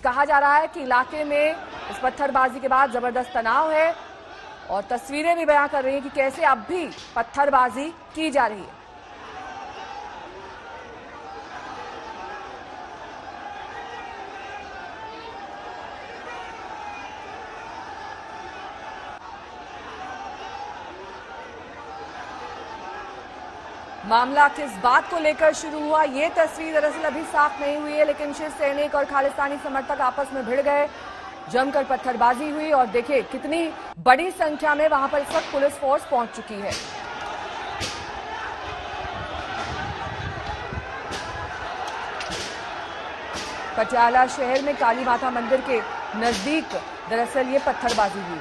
कहा जा रहा है कि इलाके में इस पत्थरबाजी के बाद जबरदस्त तनाव है और तस्वीरें भी बयां कर रही हैं कि कैसे अब भी पत्थरबाजी की जा रही है। मामला किस बात को लेकर शुरू हुआ, ये तस्वीर दरअसल अभी साफ नहीं हुई है, लेकिन शिव सैनिक और खालिस्तानी समर्थक आपस में भिड़ गए, जमकर पत्थरबाजी हुई और देखिए कितनी बड़ी संख्या में वहां पर इस वक्त पुलिस फोर्स पहुंच चुकी है। पटियाला शहर में काली माता मंदिर के नजदीक दरअसल ये पत्थरबाजी हुई।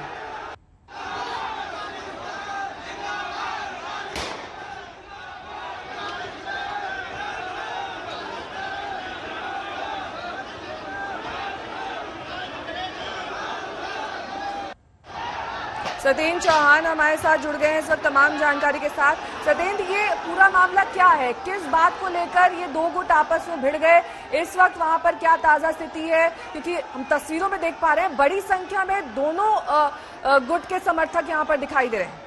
सतेंद्र चौहान हमारे साथ जुड़ गए हैं इस वक्त तमाम जानकारी के साथ। सतेंद्र, ये पूरा मामला क्या है, किस बात को लेकर ये दो गुट आपस में भिड़ गए, इस वक्त वहां पर क्या ताजा स्थिति है? क्योंकि हम तस्वीरों में देख पा रहे हैं बड़ी संख्या में दोनों गुट के समर्थक यहाँ पर दिखाई दे रहे हैं।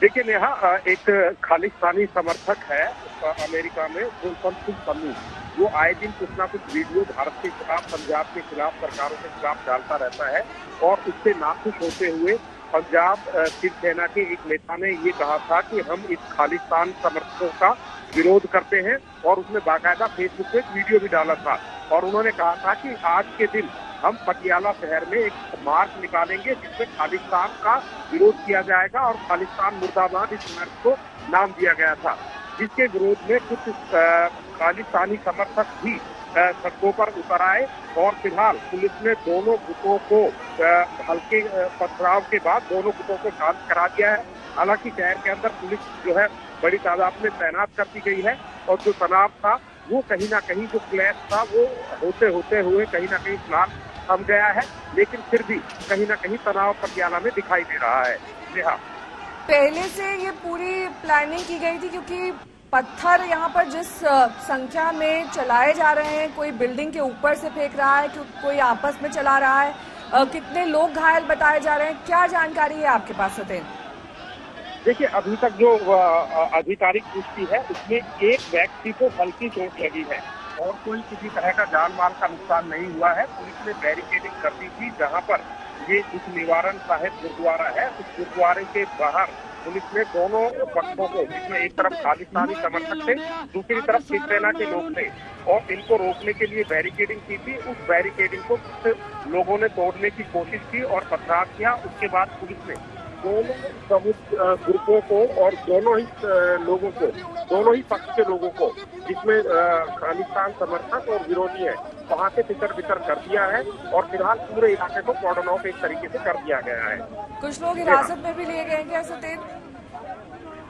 देखिए नेहा, एक खालिस्तानी समर्थक है अमेरिका में, गुलफन सिंह पन्नू, वो आए दिन कुछ ना कुछ वीडियो भारत के खिलाफ, पंजाब के खिलाफ, सरकारों के खिलाफ डालता रहता है और उससे नाखुश होते हुए पंजाब शिवसेना के एक नेता ने ये कहा था कि हम इस खालिस्तान समर्थकों का विरोध करते हैं और उसने बाकायदा फेसबुक पे एक वीडियो भी डाला था और उन्होंने कहा था कि आज के दिन हम पटियाला शहर में एक मार्च निकालेंगे जिसमें खालिस्तान का विरोध किया जाएगा और खालिस्तान मुर्दाबाद इस मार्च को नाम दिया गया था, जिसके विरोध में कुछ खालिस्तानी समर्थक भी सड़कों पर उतर आए और फिलहाल पुलिस ने दोनों गुटों को हल्के पथराव के बाद दोनों गुटों को शांत करा दिया है। हालांकि शहर के अंदर पुलिस जो है बड़ी तादाद में तैनात कर दी गई है और जो तनाव था वो कहीं ना कहीं, जो क्लैश था वो होते हुए कहीं ना कहीं फिलहाल थम गया है, लेकिन फिर भी कहीं ना कहीं तनाव पटियाला में दिखाई दे रहा है। नेहा, पहले से ये पूरी प्लानिंग की गई थी क्योंकि पत्थर यहाँ पर जिस संख्या में चलाए जा रहे हैं, कोई बिल्डिंग के ऊपर से फेंक रहा है, कोई आपस में चला रहा है, कितने लोग घायल बताए जा रहे हैं, क्या जानकारी है आपके पास सतेंद्र? देखिए, अभी तक जो आधिकारिक पुष्टि है उसमें एक व्यक्ति को हल्की चोट लगी है और कोई किसी तरह का जान माल का नुकसान नहीं हुआ है। पुलिस ने बैरिकेडिंग कर दी थी जहाँ पर ये दुख निवारण साहिब गुरुद्वारा है, उस गुरुद्वारे के बाहर पुलिस ने दोनों पक्षों को, जिसमें एक तरफ खालिस्तानी समर्थक थे, दूसरी तरफ शिवसेना के लोग थे और इनको रोकने के लिए बैरिकेडिंग की थी। उस बैरिकेडिंग को कुछ लोगों ने तोड़ने की कोशिश की और पथराव किया। उसके बाद पुलिस ने दोनों ग्रुपों को और दोनों ही पक्ष के लोगों को, जिसमें खालिस्तान समर्थक और विरोधी है, वहां से तितर बितर कर दिया है और फिलहाल पूरे इलाके को कॉर्डन ऑफ एक तरीके से कर दिया गया है। कुछ लोग हिरासत में भी लिए गए क्या सतेंद्र?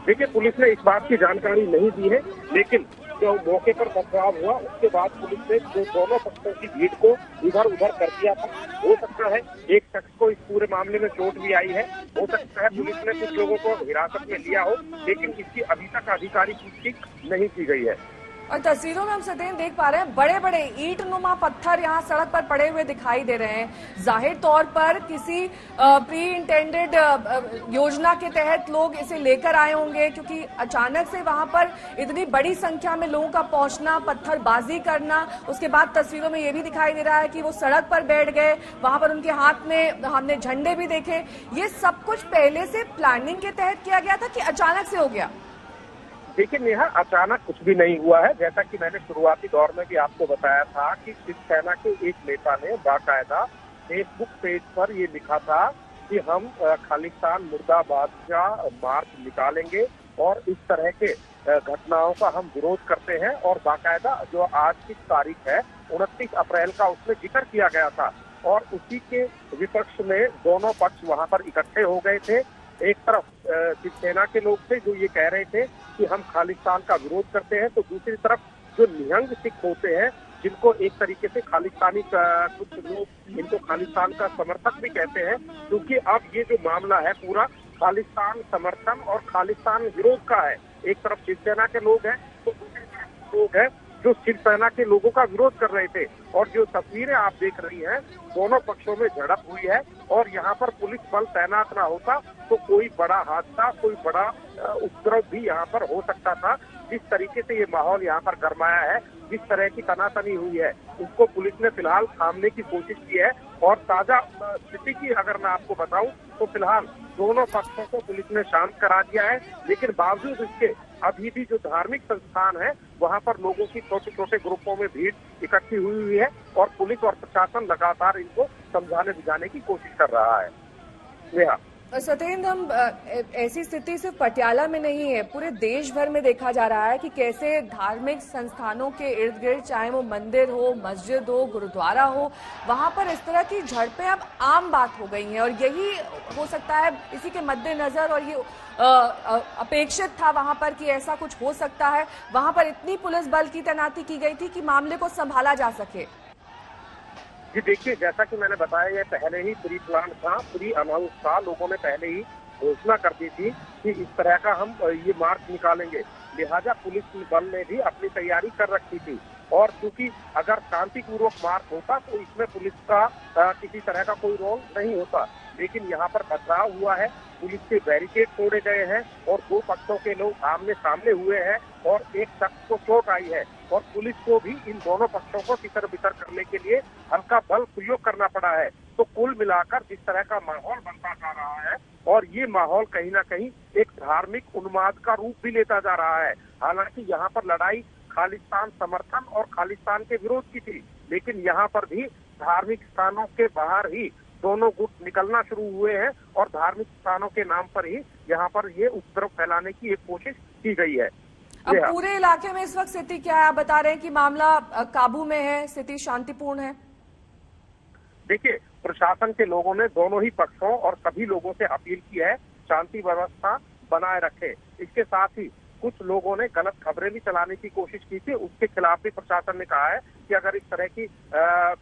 देखिए, पुलिस ने इस बात की जानकारी नहीं दी है, लेकिन जो मौके पर पथराव हुआ उसके बाद पुलिस ने जो दोनों पक्षों की भीड़ को इधर उधर कर दिया था। हो सकता है एक शख्स को इस पूरे मामले में चोट भी आई है, हो सकता है पुलिस ने कुछ लोगों को हिरासत में लिया हो, लेकिन इसकी अभी तक आधिकारिक पुष्टि नहीं की गई है। और तस्वीरों में हम सतेंद्र देख पा रहे हैं बड़े बड़े ईंट नुमा पत्थर यहाँ सड़क पर पड़े हुए दिखाई दे रहे हैं। जाहिर तौर पर किसी प्री इंटेंडेड योजना के तहत लोग इसे लेकर आए होंगे, क्योंकि अचानक से वहां पर इतनी बड़ी संख्या में लोगों का पहुंचना, पत्थरबाजी करना, उसके बाद तस्वीरों में ये भी दिखाई दे रहा है कि वो सड़क पर बैठ गए, वहां पर उनके हाथ में हमने झंडे भी देखे। ये सब कुछ पहले से प्लानिंग के तहत किया गया था कि अचानक से हो गया? देखिए नेहा, अचानक कुछ भी नहीं हुआ है। जैसा कि मैंने शुरुआती दौर में भी आपको बताया था कि शिवसेना के एक नेता ने बाकायदा फेसबुक पेज पर ये लिखा था कि हम खालिस्तान मुर्दाबाद का मार्च निकालेंगे और इस तरह के घटनाओं का हम विरोध करते हैं। और बाकायदा जो आज की तारीख है 29 अप्रैल का, उसमें जिक्र किया गया था और उसी के विपक्ष में दोनों पक्ष वहां पर इकट्ठे हो गए थे। एक तरफ शिवसेना के लोग थे जो ये कह रहे थे कि हम खालिस्तान का विरोध करते हैं, तो दूसरी तरफ जो निहंग सिख होते हैं, जिनको एक तरीके से खालिस्तानी कुछ लोग इनको खालिस्तान का समर्थक भी कहते हैं, क्योंकि अब ये जो मामला है पूरा खालिस्तान समर्थन और खालिस्तान विरोध का है। एक तरफ शिवसेना के लोग हैं तो दूसरी तरफ लोग हैं जो शिवसेना के लोगों का विरोध कर रहे थे। और जो तस्वीरें आप देख रही हैं, दोनों पक्षों में झड़प हुई है और यहाँ पर पुलिस बल तैनात ना होता तो कोई बड़ा हादसा, कोई बड़ा उपद्रव भी यहाँ पर हो सकता था। जिस तरीके से ये माहौल यहाँ पर गरमाया है, जिस तरह की तनातनी हुई है, उसको पुलिस ने फिलहाल थामने की कोशिश की है। और ताजा स्थिति की अगर मैं आपको बताऊं तो फिलहाल दोनों पक्षों को पुलिस ने शांत करा दिया है, लेकिन बावजूद इसके अभी भी जो धार्मिक संस्थान है वहां पर लोगों की छोटे छोटे ग्रुपों में भीड़ इकट्ठी हुई है और पुलिस और प्रशासन लगातार इनको समझाने बुझाने की कोशिश कर रहा है। नेहा, सत्येंद्र, हम ऐसी स्थिति सिर्फ पटियाला में नहीं है, पूरे देश भर में देखा जा रहा है कि कैसे धार्मिक संस्थानों के इर्द गिर्द, चाहे वो मंदिर हो, मस्जिद हो, गुरुद्वारा हो, वहां पर इस तरह की झड़पें अब आम बात हो गई हैं। और यही हो सकता है इसी के मद्देनजर, और ये अपेक्षित था वहां पर कि ऐसा कुछ हो सकता है, वहां पर इतनी पुलिस बल की तैनाती की गई थी कि मामले को संभाला जा सके। जी देखिए, जैसा कि मैंने बताया, ये पहले ही प्री प्लान था, प्री अनाउंस था, लोगों ने पहले ही घोषणा कर दी थी कि इस तरह का हम ये मार्च निकालेंगे। लिहाजा पुलिस बल ने भी अपनी तैयारी कर रखी थी। और क्योंकि अगर शांतिपूर्वक मार्च होता तो इसमें पुलिस का किसी तरह का कोई रोल नहीं होता, लेकिन यहाँ पर पथराव हुआ है, पुलिस के बैरिकेड तोड़े गए हैं और दो पक्षों के लोग आमने सामने हुए हैं और एक शख्स को चोट आई है और पुलिस को भी इन दोनों पक्षों को तितर बितर करने के लिए हल्का बल प्रयोग करना पड़ा है। तो कुल मिलाकर जिस तरह का माहौल बनता जा रहा है, और ये माहौल कहीं ना कहीं एक धार्मिक उन्माद का रूप भी लेता जा रहा है। हालांकि यहाँ पर लड़ाई खालिस्तान समर्थन और खालिस्तान के विरोध की थी, लेकिन यहाँ पर भी धार्मिक स्थानों के बाहर ही दोनों गुट निकलना शुरू हुए हैं और धार्मिक स्थानों के नाम पर ही यहाँ पर ये उपद्रव फैलाने की एक कोशिश की गई है। अब पूरे इलाके में इस वक्त स्थिति क्या है? आप बता रहे हैं कि मामला काबू में है, स्थिति शांतिपूर्ण है। देखिए, प्रशासन के लोगों ने दोनों ही पक्षों और सभी लोगों से अपील की है शांति व्यवस्था बनाए रखे। इसके साथ ही कुछ लोगों ने गलत खबरें भी चलाने की कोशिश की थी, उसके खिलाफ भी प्रशासन ने कहा है कि अगर इस तरह की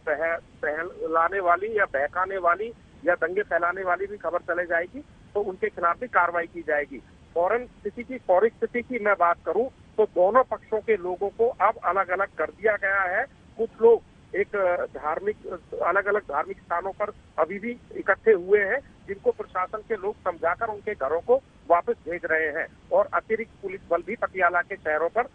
बहलाने वाली या बहकाने वाली या दंगे फैलाने वाली भी खबर चले जाएगी तो उनके खिलाफ भी कार्रवाई की जाएगी। फौरन स्थिति की मैं बात करूं तो दोनों पक्षों के लोगों को अब अलग अलग कर दिया गया है। कुछ लोग एक अलग अलग धार्मिक स्थानों पर अभी भी इकट्ठे हुए हैं, जिनको प्रशासन के लोग समझाकर उनके घरों को वापस भेज रहे हैं। और अतिरिक्त पुलिस बल भी पटियाला के शहरों पर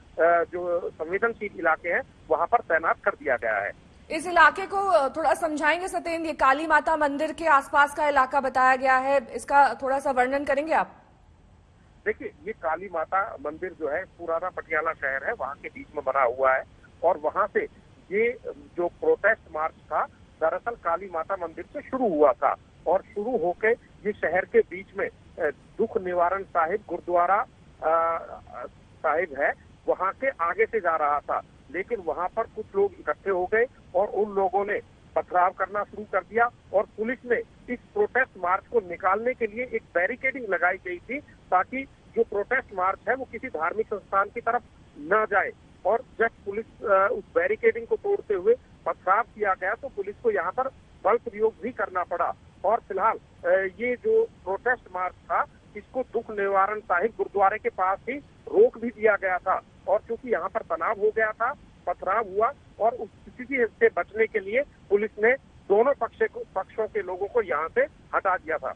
जो संवेदनशील इलाके हैं वहां पर तैनात कर दिया गया है। इस इलाके को थोड़ा समझाएंगे सत्येंद्र? ये काली माता मंदिर के आसपास का इलाका बताया गया है, इसका थोड़ा सा वर्णन करेंगे आप? देखिए, ये काली माता मंदिर जो है पुराना पटियाला शहर है, वहाँ के बीच में बना हुआ है। और वहाँ से ये जो प्रोटेस्ट मार्च था दरअसल काली माता मंदिर से शुरू हुआ था और शुरू होके ये शहर के बीच में दुख निवारण साहिब गुरुद्वारा साहिब है, वहाँ के आगे से जा रहा था। लेकिन वहाँ पर कुछ लोग इकट्ठे हो गए और उन लोगों ने पथराव करना शुरू कर दिया और पुलिस ने इस प्रोटेस्ट मार्च को निकालने के लिए एक बैरिकेडिंग लगाई गई थी ताकि जो प्रोटेस्ट मार्च है वो किसी धार्मिक संस्थान की तरफ न जाए। और जब पुलिस उस बैरिकेडिंग को तोड़ते हुए पथराव किया गया तो पुलिस को यहाँ पर बल प्रयोग भी करना पड़ा। और फिलहाल ये जो प्रोटेस्ट मार्च था इसको दुख निवारण साहिब गुरुद्वारे के पास ही रोक भी दिया गया था। और क्योंकि यहाँ पर तनाव हो गया था, पथराव हुआ और उस स्थिति से बचने के लिए पुलिस ने दोनों पक्षों के लोगों को यहाँ से हटा दिया था।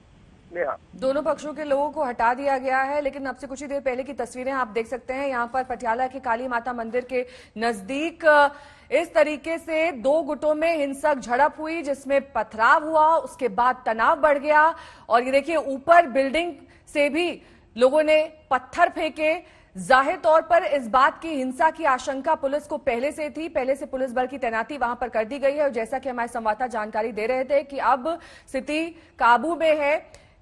नेहा, दोनों पक्षों के लोगों को हटा दिया गया है, लेकिन अब से कुछ ही देर पहले की तस्वीरें आप देख सकते हैं। यहाँ पर पटियाला के काली माता मंदिर के नजदीक इस तरीके से दो गुटों में हिंसक झड़प हुई जिसमें पथराव हुआ, उसके बाद तनाव बढ़ गया और ये देखिए ऊपर बिल्डिंग से भी लोगों ने पत्थर फेंके। जाहिर तौर पर इस बात की हिंसा की आशंका पुलिस को पहले से थी, पहले से पुलिस बल की तैनाती वहां पर कर दी गई है और जैसा कि हमारे संवाददाता जानकारी दे रहे थे कि अब स्थिति काबू में है।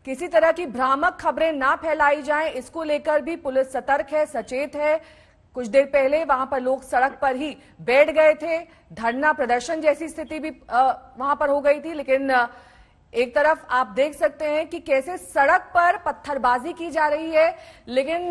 किसी तरह की भ्रामक खबरें ना फैलाई जाएं, इसको लेकर भी पुलिस सतर्क है, सचेत है। कुछ देर पहले वहां पर लोग सड़क पर ही बैठ गए थे, धरना प्रदर्शन जैसी स्थिति भी वहां पर हो गई थी। लेकिन एक तरफ आप देख सकते हैं कि कैसे सड़क पर पत्थरबाजी की जा रही है, लेकिन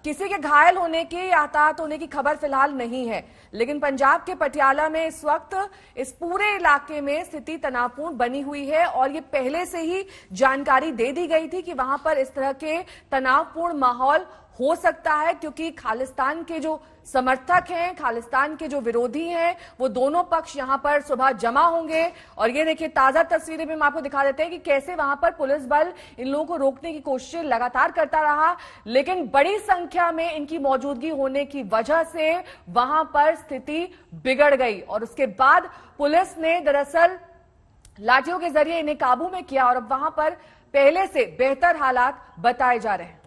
किसी के घायल होने की या हताहत होने की खबर फिलहाल नहीं है। लेकिन पंजाब के पटियाला में इस वक्त इस पूरे इलाके में स्थिति तनावपूर्ण बनी हुई है और ये पहले से ही जानकारी दे दी गई थी कि वहां पर इस तरह के तनावपूर्ण माहौल हो सकता है, क्योंकि खालिस्तान के जो समर्थक हैं, खालिस्तान के जो विरोधी हैं, वो दोनों पक्ष यहां पर सुबह जमा होंगे। और ये देखिए ताजा तस्वीरें भी हम आपको दिखा देते हैं कि कैसे वहां पर पुलिस बल इन लोगों को रोकने की कोशिश लगातार करता रहा, लेकिन बड़ी संख्या में इनकी मौजूदगी होने की वजह से वहां पर स्थिति बिगड़ गई और उसके बाद पुलिस ने दरअसल लाठियों के जरिए इन्हें काबू में किया और अब वहां पर पहले से बेहतर हालात बताए जा रहे हैं।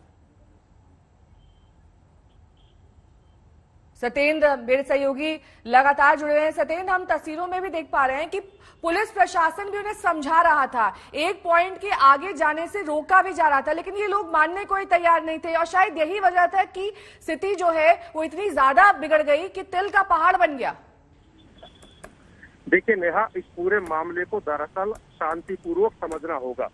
सत्येंद्र मेरे सहयोगी लगातार जुड़े हैं। सत्येंद्र, हम तस्वीरों में भी देख पा रहे हैं कि पुलिस प्रशासन भी उन्हें समझा रहा था, एक पॉइंट के आगे जाने से रोका भी जा रहा था, लेकिन ये लोग मानने को ही तैयार नहीं थे और शायद यही वजह था कि स्थिति जो है वो इतनी ज्यादा बिगड़ गई कि तिल का पहाड़ बन गया। देखिए नेहा, इस पूरे मामले को दरअसल शांतिपूर्वक समझना होगा।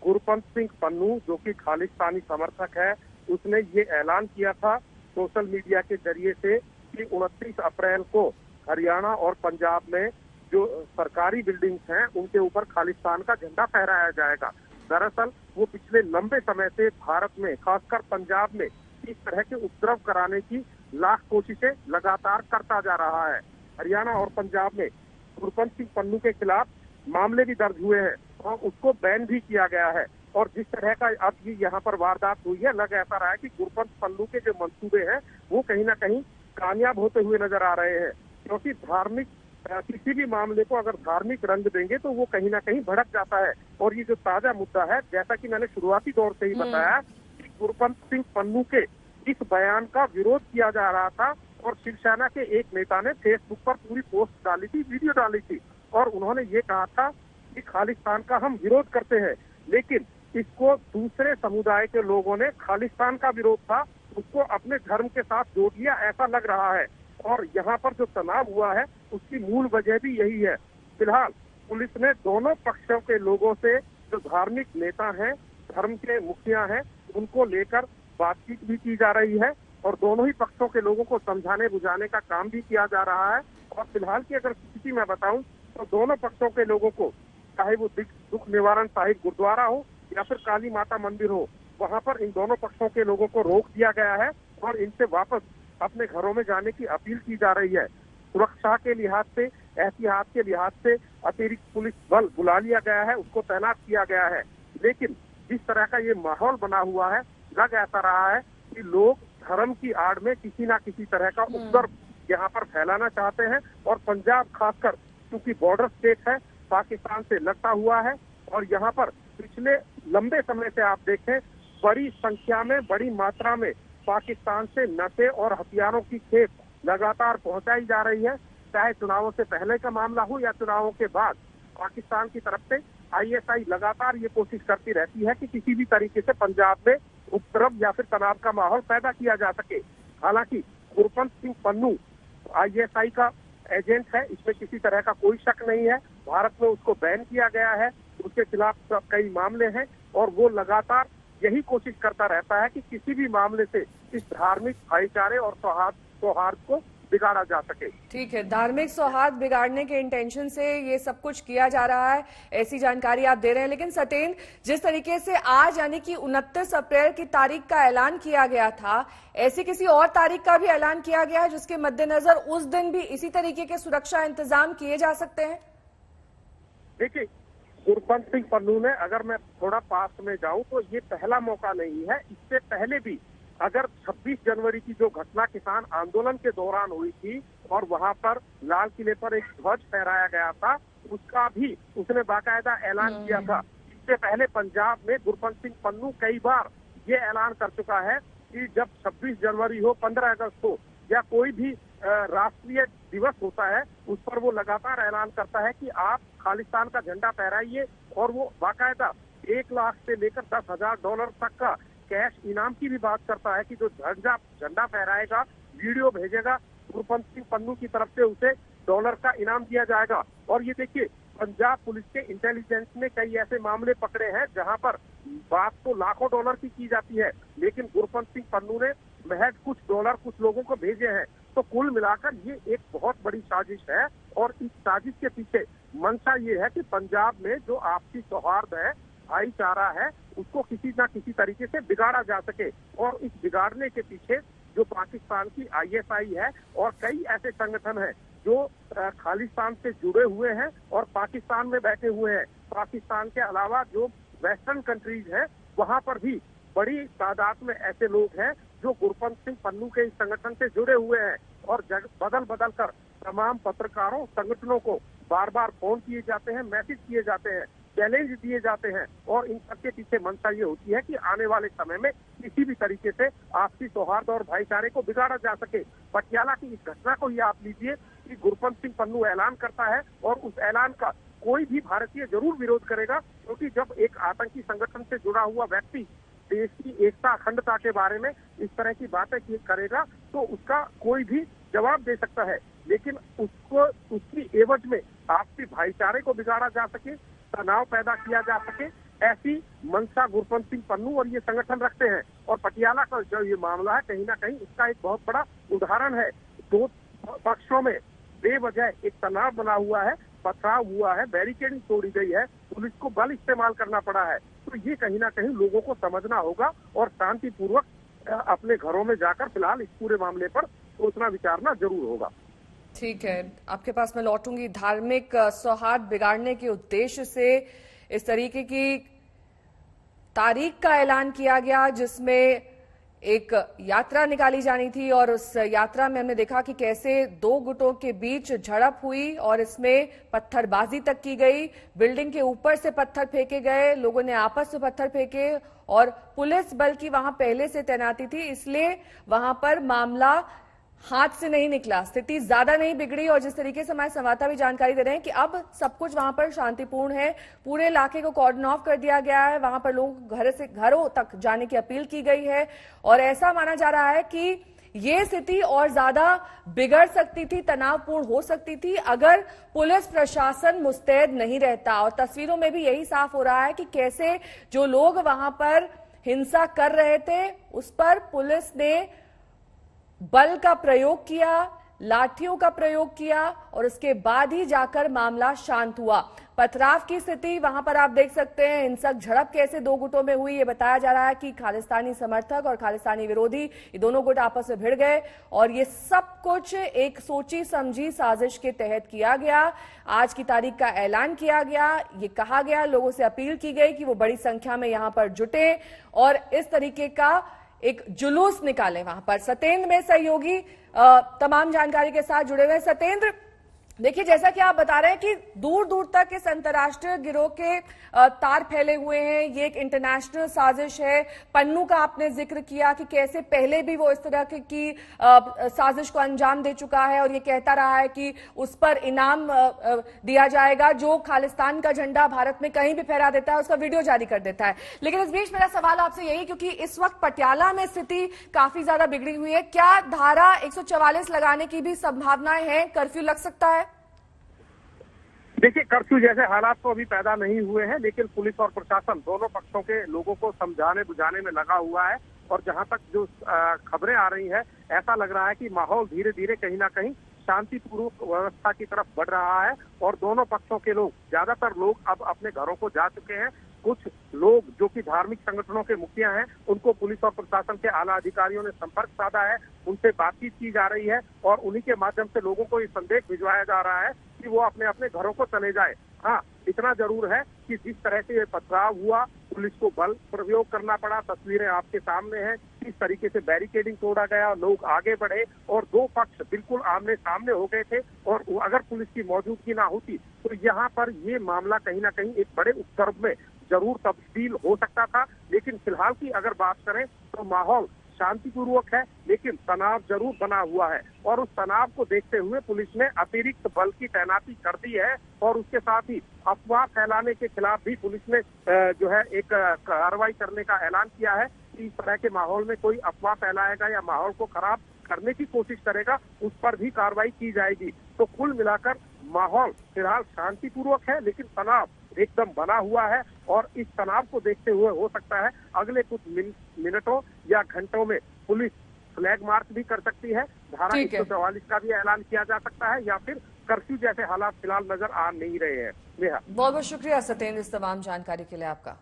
गुरपंत सिंह पन्नू जो कि खालिस्तानी समर्थक है, उसने ये ऐलान किया था सोशल मीडिया के जरिए से कि 29 अप्रैल को हरियाणा और पंजाब में जो सरकारी बिल्डिंग्स हैं उनके ऊपर खालिस्तान का झंडा फहराया जाएगा। दरअसल वो पिछले लंबे समय से भारत में, खासकर पंजाब में इस तरह के उपद्रव कराने की लाख कोशिशें लगातार करता जा रहा है। हरियाणा और पंजाब में गुरपंत सिंह पन्नू के खिलाफ मामले भी दर्ज हुए हैं और उसको बैन भी किया गया है। और जिस तरह का अब ये यहाँ पर वारदात हुई है, लग ऐसा रहा है कि गुरपंत पन्नू के जो मंसूबे हैं वो कहीं ना कहीं कामयाब होते हुए नजर आ रहे हैं, क्योंकि धार्मिक किसी भी मामले को अगर धार्मिक रंग देंगे तो वो कहीं ना कहीं भड़क जाता है। और ये जो ताजा मुद्दा है, जैसा कि मैंने शुरुआती दौर से ही बताया कि गुरपंत सिंह पन्नू के इस बयान का विरोध किया जा रहा था और शिवसेना के एक नेता ने फेसबुक पर पूरी पोस्ट डाली थी, वीडियो डाली थी और उन्होंने ये कहा था कि खालिस्तान का हम विरोध करते हैं। लेकिन इसको दूसरे समुदाय के लोगों ने, खालिस्तान का विरोध था, उसको अपने धर्म के साथ जोड़ लिया, ऐसा लग रहा है। और यहाँ पर जो तनाव हुआ है उसकी मूल वजह भी यही है। फिलहाल पुलिस ने दोनों पक्षों के लोगों से, जो धार्मिक नेता हैं, धर्म के मुखिया हैं, उनको लेकर बातचीत भी की जा रही है और दोनों ही पक्षों के लोगों को समझाने बुझाने का काम भी किया जा रहा है। और फिलहाल की अगर स्थिति मैं बताऊं तो दोनों पक्षों के लोगों को, चाहे वो दुख निवारण साहिब गुरुद्वारा हो या फिर काली माता मंदिर हो, वहां पर इन दोनों पक्षों के लोगों को रोक दिया गया है और इनसे वापस अपने घरों में जाने की अपील की जा रही है। सुरक्षा के लिहाज से, एहतियात के लिहाज से अतिरिक्त पुलिस बल बुला लिया गया है, उसको तैनात किया गया है। लेकिन जिस तरह का ये माहौल बना हुआ है, लग ऐसा रहा है कि लोग धर्म की आड़ में किसी ना किसी तरह का उपद्रव यहाँ पर फैलाना चाहते हैं। और पंजाब खासकर क्योंकि बॉर्डर स्टेट है, पाकिस्तान से लगता हुआ है और यहाँ पर पिछले लंबे समय से आप देखें बड़ी संख्या में, बड़ी मात्रा में पाकिस्तान से नशे और हथियारों की खेप लगातार पहुंचाई जा रही है। चाहे चुनावों से पहले का मामला हो या चुनावों के बाद, पाकिस्तान की तरफ से आईएसआई लगातार ये कोशिश करती रहती है कि किसी भी तरीके से पंजाब में उपद्रव या फिर तनाव का माहौल पैदा किया जा सके। हालांकि गुरपंत सिंह पन्नू आईएसआई का एजेंट है, इसमें किसी तरह का कोई शक नहीं है। भारत में उसको बैन किया गया है, उसके खिलाफ कई मामले हैं और वो लगातार यही कोशिश करता रहता है कि किसी भी मामले से इस धार्मिक भाईचारे और सौहार्द को बिगाड़ा जा सके। ठीक है, धार्मिक सौहार्द बिगाड़ने के इंटेंशन से ये सब कुछ किया जा रहा है, ऐसी जानकारी आप दे रहे हैं। लेकिन सत्येंद्र, जिस तरीके से आज यानी कि 29 अप्रैल की तारीख का ऐलान किया गया था, ऐसी किसी और तारीख का भी ऐलान किया गया है जिसके मद्देनजर उस दिन भी इसी तरीके के सुरक्षा इंतजाम किए जा सकते हैं? देखिए, गुरपंत सिंह पन्नू ने, अगर मैं थोड़ा पास में जाऊं तो ये पहला मौका नहीं है। इससे पहले भी अगर 26 जनवरी की जो घटना किसान आंदोलन के दौरान हुई थी और वहां पर लाल किले पर एक ध्वज फहराया गया था, उसका भी उसने बाकायदा ऐलान किया था। इससे पहले पंजाब में गुरपंत सिंह पन्नू कई बार ये ऐलान कर चुका है कि जब 26 जनवरी हो, 15 अगस्त हो या कोई भी राष्ट्रीय दिवस होता है, उस पर वो लगातार ऐलान करता है कि आप खालिस्तान का झंडा फहराइए। और वो बाकायदा 1 लाख से लेकर $10,000 तक का कैश इनाम की भी बात करता है कि जो झंडा फहराएगा, वीडियो भेजेगा, गुरपंत सिंह पन्नू की तरफ से उसे डॉलर का इनाम दिया जाएगा। और ये देखिए, पंजाब पुलिस के इंटेलिजेंस ने कई ऐसे मामले पकड़े हैं जहां पर बात तो लाखों डॉलर की जाती है, लेकिन गुरपंत सिंह पन्नू ने महज कुछ डॉलर कुछ लोगों को भेजे हैं। तो कुल मिलाकर ये एक बहुत बड़ी साजिश है और इस साजिश के पीछे मंशा ये है कि पंजाब में जो आपसी सौहार्द है, भाईचारा है उसको किसी ना किसी तरीके से बिगाड़ा जा सके। और इस बिगाड़ने के पीछे जो पाकिस्तान की ISI है और कई ऐसे संगठन हैं जो खालिस्तान से जुड़े हुए हैं और पाकिस्तान में बैठे हुए हैं। पाकिस्तान के अलावा जो वेस्टर्न कंट्रीज हैं वहां पर भी बड़ी तादाद में ऐसे लोग हैं जो गुरपंत सिंह पन्नू के इस संगठन से जुड़े हुए हैं। और बदल बदल कर तमाम पत्रकारों संगठनों को बार बार फोन किए जाते हैं, मैसेज किए जाते हैं, चैलेंज दिए जाते हैं। और इन सबके पीछे मंशा ये होती है कि आने वाले समय में किसी भी तरीके से आपसी सौहार्द और भाईचारे को बिगाड़ा जा सके। पटियाला की इस घटना को ही आप लीजिए कि गुरपंत सिंह पन्नू ऐलान करता है और उस ऐलान का कोई भी भारतीय जरूर विरोध करेगा, क्योंकि जब एक आतंकी संगठन से जुड़ा हुआ व्यक्ति देश की एकता अखंडता के बारे में इस तरह की बातें करेगा तो उसका कोई भी जवाब दे सकता है। लेकिन उसको उसकी एवज में आपसी भाईचारे को बिगाड़ा जा सके, तनाव पैदा किया जा सके, ऐसी मंशा गुरपंत सिंह पन्नू और ये संगठन रखते हैं। और पटियाला का जो ये मामला है कहीं ना कहीं इसका एक बहुत बड़ा उदाहरण है। दो पक्षों में बेवजह एक तनाव बना हुआ है, पथराव हुआ है, बैरिकेडिंग तोड़ी गई है, पुलिस को बल इस्तेमाल करना पड़ा है। तो ये कहीं ना कहीं लोगों को समझना होगा और शांतिपूर्वक अपने घरों में जाकर फिलहाल इस पूरे मामले पर सोचना विचारना जरूर होगा। ठीक है, आपके पास मैं लौटूंगी। धार्मिक सौहार्द बिगाड़ने के उद्देश्य से इस तरीके की तारीख का ऐलान किया गया जिसमें एक यात्रा निकाली जानी थी और उस यात्रा में हमने देखा कि कैसे दो गुटों के बीच झड़प हुई और इसमें पत्थरबाजी तक की गई। बिल्डिंग के ऊपर से पत्थर फेंके गए, लोगों ने आपस में पत्थर फेंके और पुलिस बल की वहां पहले से तैनाती थी, इसलिए वहां पर मामला हाथ से नहीं निकला, स्थिति ज्यादा नहीं बिगड़ी। और जिस तरीके से हमारे संवाददाता भी जानकारी दे रहे हैं कि अब सब कुछ वहां पर शांतिपूर्ण है, पूरे इलाके को कॉर्डन ऑफ कर दिया गया है, वहां पर लोग घरों तक जाने की अपील की गई है। और ऐसा माना जा रहा है कि ये स्थिति और ज्यादा बिगड़ सकती थी, तनावपूर्ण हो सकती थी अगर पुलिस प्रशासन मुस्तैद नहीं रहता। और तस्वीरों में भी यही साफ हो रहा है कि कैसे जो लोग वहां पर हिंसा कर रहे थे उस पर पुलिस ने बल का प्रयोग किया, लाठियों का प्रयोग किया और उसके बाद ही जाकर मामला शांत हुआ। पथराव की स्थिति वहां पर आप देख सकते हैं, हिंसक झड़प कैसे दो गुटों में हुई। ये बताया जा रहा है कि खालिस्तानी समर्थक और खालिस्तानी विरोधी ये दोनों गुट आपस में भिड़ गए और ये सब कुछ एक सोची समझी साजिश के तहत किया गया। आज की तारीख का ऐलान किया गया, ये कहा गया, लोगों से अपील की गई कि वो बड़ी संख्या में यहां पर जुटे और इस तरीके का एक जुलूस निकाले वहां पर। सत्येंद्र में सहयोगी तमाम जानकारी के साथ जुड़े हुए। सत्येंद्र, देखिए जैसा कि आप बता रहे हैं कि दूर दूर तक इस अंतर्राष्ट्रीय गिरोह के तार फैले हुए हैं, ये एक इंटरनेशनल साजिश है। पन्नू का आपने जिक्र किया कि कैसे पहले भी वो इस तरह की साजिश को अंजाम दे चुका है और ये कहता रहा है कि उस पर इनाम दिया जाएगा जो खालिस्तान का झंडा भारत में कहीं भी फहरा देता है उसका वीडियो जारी कर देता है। लेकिन इस बीच मेरा सवाल आपसे यही, क्योंकि इस वक्त पटियाला में स्थिति काफी ज्यादा बिगड़ी हुई है, क्या धारा 144 लगाने की भी संभावनाएं हैं? कर्फ्यू लग सकता है? देखिए, कर्फ्यू जैसे हालात तो अभी पैदा नहीं हुए हैं, लेकिन पुलिस और प्रशासन दोनों पक्षों के लोगों को समझाने बुझाने में लगा हुआ है। और जहां तक जो खबरें आ रही है, ऐसा लग रहा है कि माहौल धीरे धीरे कहीं ना कहीं शांतिपूर्वक व्यवस्था की तरफ बढ़ रहा है और दोनों पक्षों के लोग, ज्यादातर लोग अब अपने घरों को जा चुके हैं। कुछ लोग जो कि धार्मिक संगठनों के मुखिया हैं, उनको पुलिस और प्रशासन के आला अधिकारियों ने संपर्क साधा है, उनसे बातचीत की जा रही है और उन्हीं के माध्यम से लोगों को ये संदेश भिजवाया जा रहा है कि वो अपने अपने घरों को चले जाए। हाँ, इतना जरूर है कि जिस तरह से ये पथराव हुआ, पुलिस को बल प्रयोग करना पड़ा, तस्वीरें आपके सामने हैं, किस तरीके से बैरिकेडिंग तोड़ा गया, लोग आगे बढ़े और दो पक्ष बिल्कुल आमने सामने हो गए थे। और अगर पुलिस की मौजूदगी ना होती तो यहाँ पर ये मामला कहीं ना कहीं एक बड़े उपद्रव में जरूर तब्दील हो सकता था। लेकिन फिलहाल की अगर बात करें तो माहौल शांतिपूर्वक है, लेकिन तनाव जरूर बना हुआ है और उस तनाव को देखते हुए पुलिस ने अतिरिक्त बल की तैनाती कर दी है। और उसके साथ ही अफवाह फैलाने के खिलाफ भी पुलिस ने जो है एक कार्रवाई करने का ऐलान किया है कि इस तरह के माहौल में कोई अफवाह फैलाएगा या माहौल को खराब करने की कोशिश करेगा, उस पर भी कार्रवाई की जाएगी। तो कुल मिलाकर माहौल फिलहाल शांतिपूर्वक है, लेकिन तनाव एकदम बना हुआ है और इस तनाव को देखते हुए हो सकता है अगले कुछ मिनटों या घंटों में पुलिस फ्लैग मार्च भी कर सकती है, धारा 144 का भी ऐलान किया जा सकता है या फिर कर्फ्यू जैसे हालात फिलहाल नजर आ नहीं रहे हैं। बहुत बहुत शुक्रिया सत्येंद्र इस तमाम जानकारी के लिए आपका।